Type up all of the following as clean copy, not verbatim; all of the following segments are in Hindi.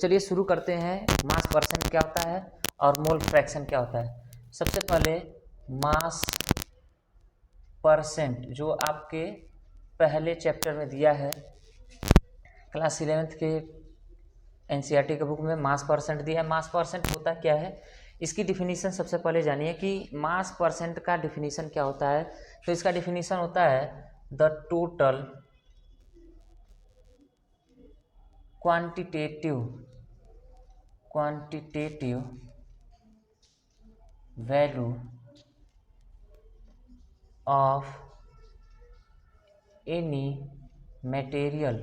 चलिए शुरू करते हैं। मास परसेंट क्या होता है और मोल फ्रैक्शन क्या होता है। सबसे पहले मास परसेंट जो आपके पहले चैप्टर में दिया है, क्लास 11th के एनसीईआरटी के बुक में मास परसेंट दिया है। मास परसेंट होता क्या है, इसकी डिफिनीशन सबसे पहले जानिए कि मास परसेंट का डिफिनीशन क्या होता है। तो इसका डिफिनीशन होता है the total quantitative value of any material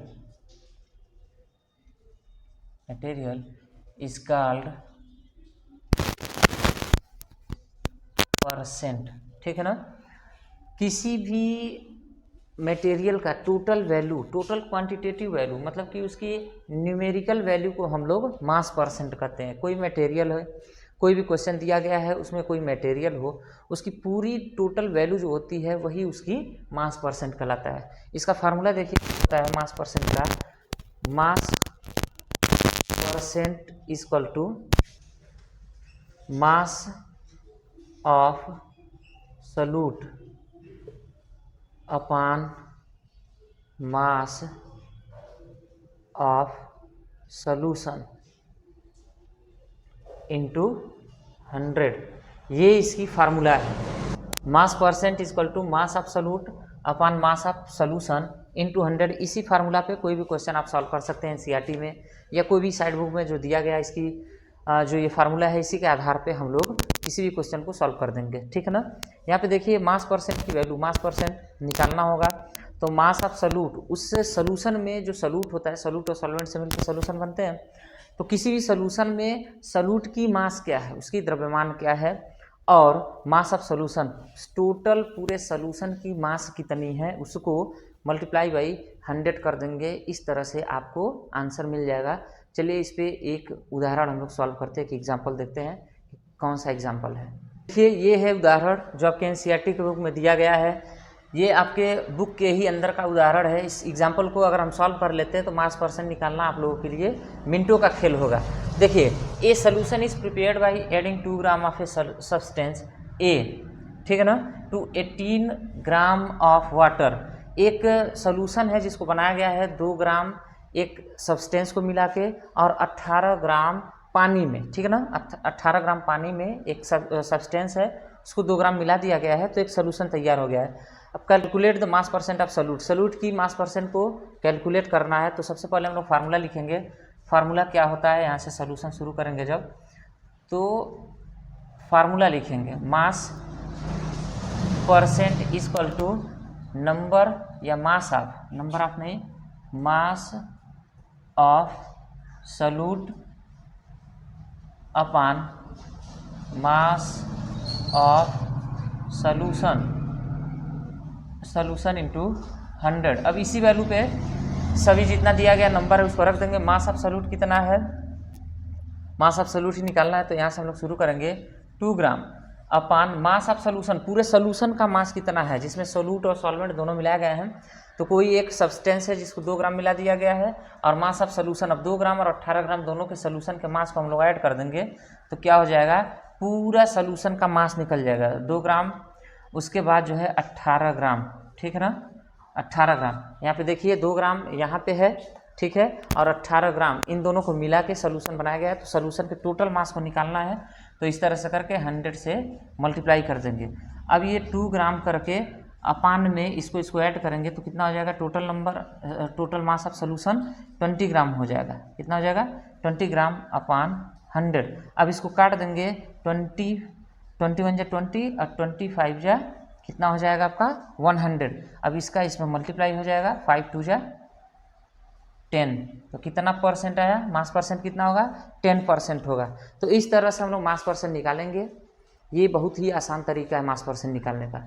is called percent. ठीक है ना। किसी भी मटेरियल का total value, total quantitative value मतलब कि उसकी न्यूमेरिकल वैल्यू को हम लोग मास परसेंट कहते हैं। कोई मटेरियल है, कोई भी क्वेश्चन दिया गया है उसमें कोई मटेरियल हो, उसकी पूरी टोटल वैल्यू जो होती है वही उसकी मास परसेंट कहलाता है। इसका फार्मूला देखिए होता है मास परसेंट का, mass percent equal to mass of solute upon mass of solution into 100। ये इसकी फार्मूला है। Mass percent equal to mass of solute upon mass of solution into 100। इसी फार्मूला पे कोई भी क्वेश्चन आप सॉल्व कर सकते हैं एनसीईआरटी में या कोई भी साइड बुक में जो दिया गया इसकी जो ये फार्मूला है, इसी के आधार पे हम लोग किसी भी क्वेश्चन को सॉल्व कर देंगे। ठीक है ना। यहाँ पे देखिए मास परसेंट की वैल्यू, मास परसेंट निकालना होगा तो मास ऑफ सॉल्यूट, उससे सॉल्यूशन में जो सॉल्यूट होता है, सॉल्यूट और सॉल्वेंट से मिलकर सॉल्यूशन बनते हैं। तो किसी भी सॉल्यूशन में सॉल्यूट की मास क्या है, उसकी द्रव्यमान क्या है, और मास ऑफ सॉल्यूशन टोटल पूरे सॉल्यूशन की मास कितनी है उसको मल्टीप्लाई बाई 100 कर देंगे। इस तरह से आपको आंसर मिल जाएगा। चलिए इस पे एक उदाहरण हम लोग सॉल्व करते हैं, एक एग्जाम्पल देखते हैं कौन सा एग्जाम्पल है। देखिए ये है उदाहरण जो आपके एनसीईआरटी के बुक में दिया गया है। ये आपके बुक के ही अंदर का उदाहरण है। इस एग्जाम्पल को अगर हम सॉल्व कर लेते हैं तो मास परसेंट निकालना आप लोगों के लिए मिनटों का खेल होगा। देखिए a solution is prepared by adding 2 gram of a substance A, ठीक है ना, टू 18 ग्राम ऑफ वाटर। एक सोल्यूशन है जिसको बनाया गया है 2 ग्राम एक सब्सटेंस को मिला के और 18 ग्राम पानी में, ठीक है ना, 18 ग्राम पानी में एक सब्सटेंस है, उसको 2 ग्राम मिला दिया गया है तो एक सोल्यूशन तैयार हो गया है। अब calculate the mass percent of solute, solute की मास परसेंट को कैलकुलेट करना है। तो सबसे पहले हम लोग फार्मूला लिखेंगे। फार्मूला क्या होता है, यहाँ से सोल्यूशन शुरू करेंगे जब, तो फार्मूला लिखेंगे mass percent equal to number या मास ऑफ, नंबर ऑफ नहीं, mass of solute upon mass of solution into 100। अब इसी वैल्यू पे सभी जितना दिया गया नंबर है उसको रख देंगे। मास ऑफ सॉल्यूट कितना है, मास ऑफ सॉल्यूट ही निकालना है तो यहाँ से हम लोग शुरू करेंगे 2 ग्राम अपान मास ऑफ सॉल्यूशन, पूरे सॉल्यूशन का मास कितना है जिसमें सॉल्यूट और सॉल्वेंट दोनों मिलाए गए हैं। तो कोई एक सब्सटेंस है जिसको 2 ग्राम मिला दिया गया है और मास ऑफ सॉल्यूशन, अब 2 ग्राम और 18 ग्राम दोनों के सॉल्यूशन के मास को हम लोग ऐड कर देंगे तो क्या हो जाएगा, पूरा सॉल्यूशन का मास निकल जाएगा 2 ग्राम, उसके बाद जो है 18 ग्राम, ठीक है ना, 18 ग्राम। यहाँ पे देखिए 2 ग्राम यहाँ पे है, ठीक है, और 18 ग्राम इन दोनों को मिला के सोल्यूशन बनाया गया है। तो सोल्यूशन के टोटल मास को निकालना है तो इस तरह से करके 100 से मल्टीप्लाई कर देंगे। अब ये 2 ग्राम करके अपान में इसको ऐड करेंगे तो कितना हो जाएगा, total number, total mass of solution 20 ग्राम हो जाएगा। कितना हो जाएगा, 20 ग्राम अपान 100। अब इसको काट देंगे, 21 जा 20 और 25 जा कितना हो जाएगा आपका 100। अब इसका इसमें मल्टीप्लाई हो जाएगा, 5 2 जा 10, तो कितना परसेंट आया, मास परसेंट कितना होगा, 10% होगा। तो इस तरह से हम लोग मास परसेंट निकालेंगे। ये बहुत ही आसान तरीका है मास परसेंट निकालने का।